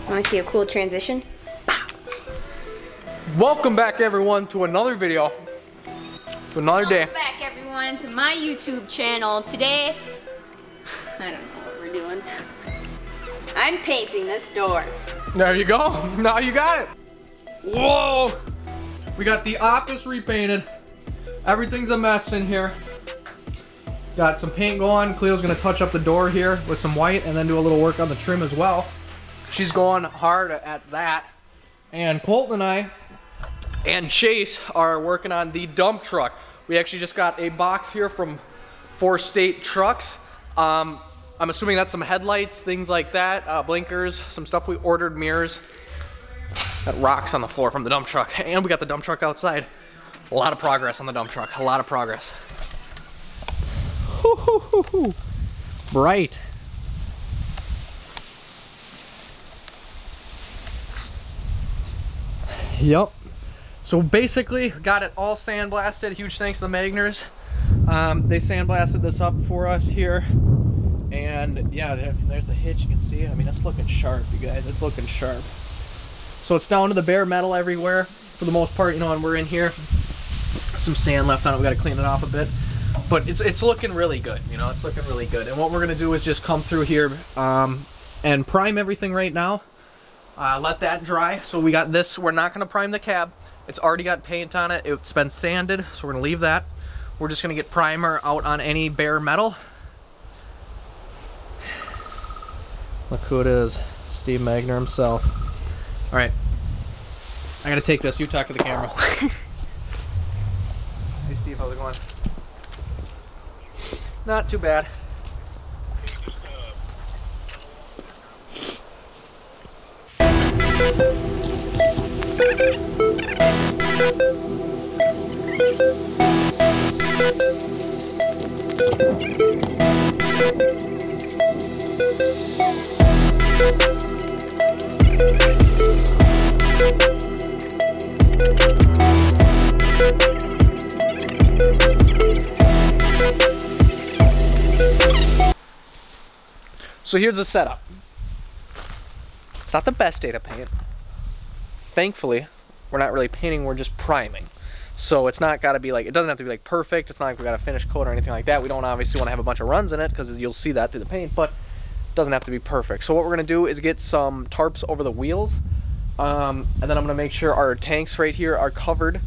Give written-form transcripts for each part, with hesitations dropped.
Want to see a cool transition? Pow. Welcome back, everyone, to another video. To another day. Welcome back, everyone, to my YouTube channel. Today, I don't know what we're doing. I'm painting this door. There you go. Now you got it. Whoa! We got the office repainted. Everything's a mess in here. Got some paint going. Cleo's gonna touch up the door here with some white and then do a little work on the trim as well. She's going hard at that. And Colton and I and Chase are working on the dump truck. We actually just got a box here from 4 State Trucks. I'm assuming that's some headlights, things like that, blinkers, some stuff we ordered, mirrors. Got rocks on the floor from the dump truck. And we got the dump truck outside. A lot of progress on the dump truck, a lot of progress. Bright. Yep. So basically, got it all sandblasted. Huge thanks to the Magners. They sandblasted this up for us here. And yeah, there's the hitch. You can see it. I mean, it's looking sharp, you guys. It's looking sharp. So it's down to the bare metal everywhere for the most part, you know, and we're in here. Some sand left on it. We got to clean it off a bit. But it's looking really good, you know. It's looking really good. And what we're going to do is just come through here and prime everything right now. Let that dry. So we got this. We're not going to prime the cab. It's already got paint on it. It's been sanded, so we're going to leave that. We're just going to get primer out on any bare metal. Look who it is. Steve Magner himself. All right. I got to take this. You talk to the camera. Hey, Steve. How's it going? Not too bad. So here's the setup. It's not the best day to paint. Thankfully, we're not really painting, we're just priming. So it's not gotta be like, it doesn't have to be like perfect. It's not like we got a finished coat or anything like that. We don't obviously wanna have a bunch of runs in it because you'll see that through the paint, but it doesn't have to be perfect. So what we're gonna do is get some tarps over the wheels. And then I'm gonna make sure our tanks right here are covered.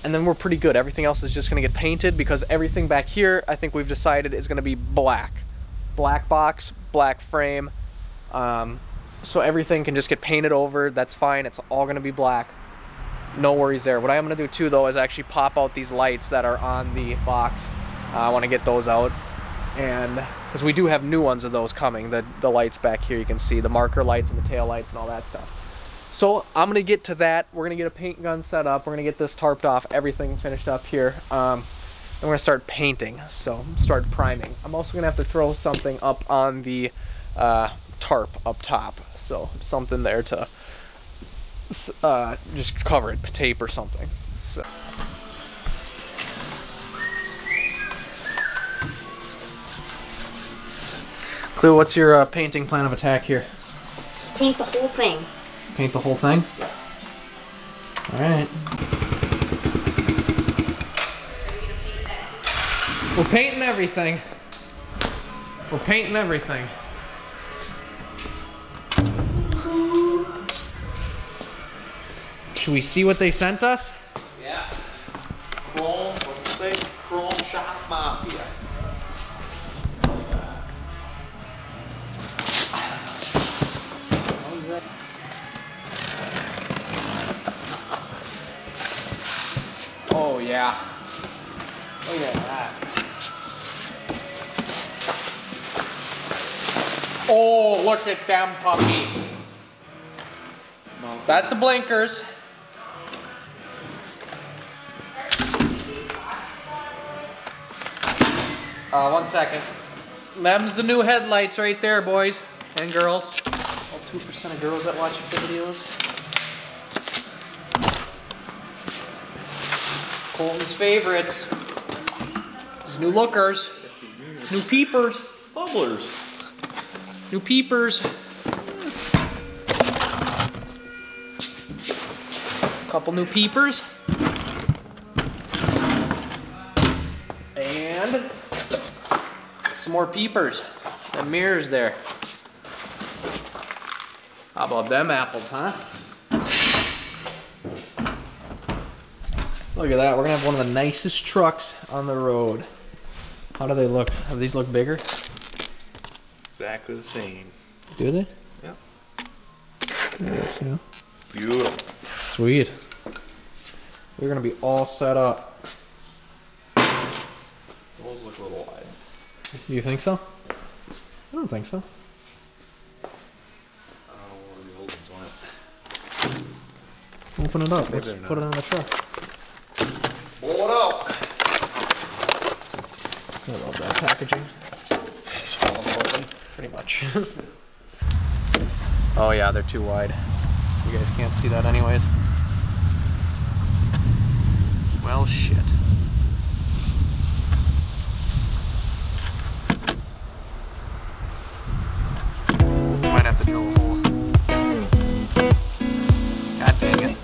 And then we're pretty good. Everything else is just gonna get painted because everything back here, I think we've decided is gonna be black. Black box, black frame. So everything can just get painted over. That's fine. It's all going to be black. No worries there. What I'm going to do too, though, is actually pop out these lights that are on the box. I want to get those out. And because we do have new ones of those coming. The lights back here, you can see the marker lights and the tail lights and all that stuff. So I'm going to get to that. We're going to get a paint gun set up. We're going to get this tarped off, everything finished up here. And we're going to start painting. So start priming. I'm also going to have to throw something up on the tarp up top. So something there to just cover it, tape or something. So. Cleo, what's your painting plan of attack here? Paint the whole thing. Paint the whole thing? All right. We're painting everything. We're painting everything. Should we see what they sent us? Yeah. Chrome, what's it say? Chrome Shop Mafia. What is that? Oh yeah. Look at that. Oh, look at them puppies. That's the blinkers. One second. Them's the new headlights right there, boys and girls. All 2% of girls that watch the videos. Colton's favorites. His new lookers. New peepers. Bubblers. New peepers. Couple new peepers. And some more peepers. The mirrors there. How about them apples, huh? Look at that. We're gonna have one of the nicest trucks on the road. How do they look? Do these look bigger? Exactly the same. Do they? Yep. Yes, yeah. Beautiful. Sweet. We're gonna be all set up. Those look a little wide. Do you think so? I don't think so. I don't know where the old ones went. Open it up. Maybe Let's they're put it not. on the truck. Blow it out. I love that packaging. It's falling open. Pretty much. Oh yeah, they're too wide. You guys can't see that anyways. Well, shit. Might have to drill a hole. God dang it.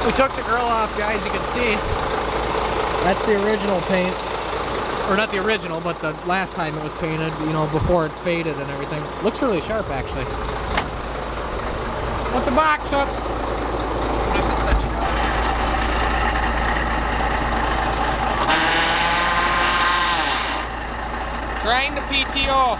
We took the grill off, guys, you can see. That's the original paint. Or not the original, but the last time it was painted, you know, before it faded and everything. Looks really sharp, actually. Put the box up. I have to set you down. Grind the PTO.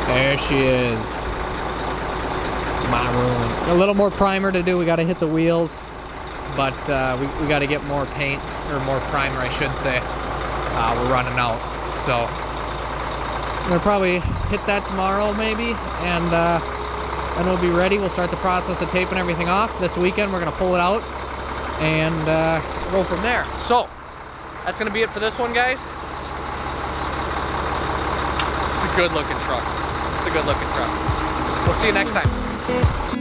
There she is. Maroon. A little more primer to do. We got to hit the wheels, but we got to get more paint, or more primer, I should say. We're running out, so I'm gonna probably hit that tomorrow, maybe, and then we'll be ready. We'll start the process of taping everything off. This weekend, we're gonna pull it out and go from there. So that's gonna be it for this one, guys. It's a good looking truck. It's a good looking truck. We'll see you next time.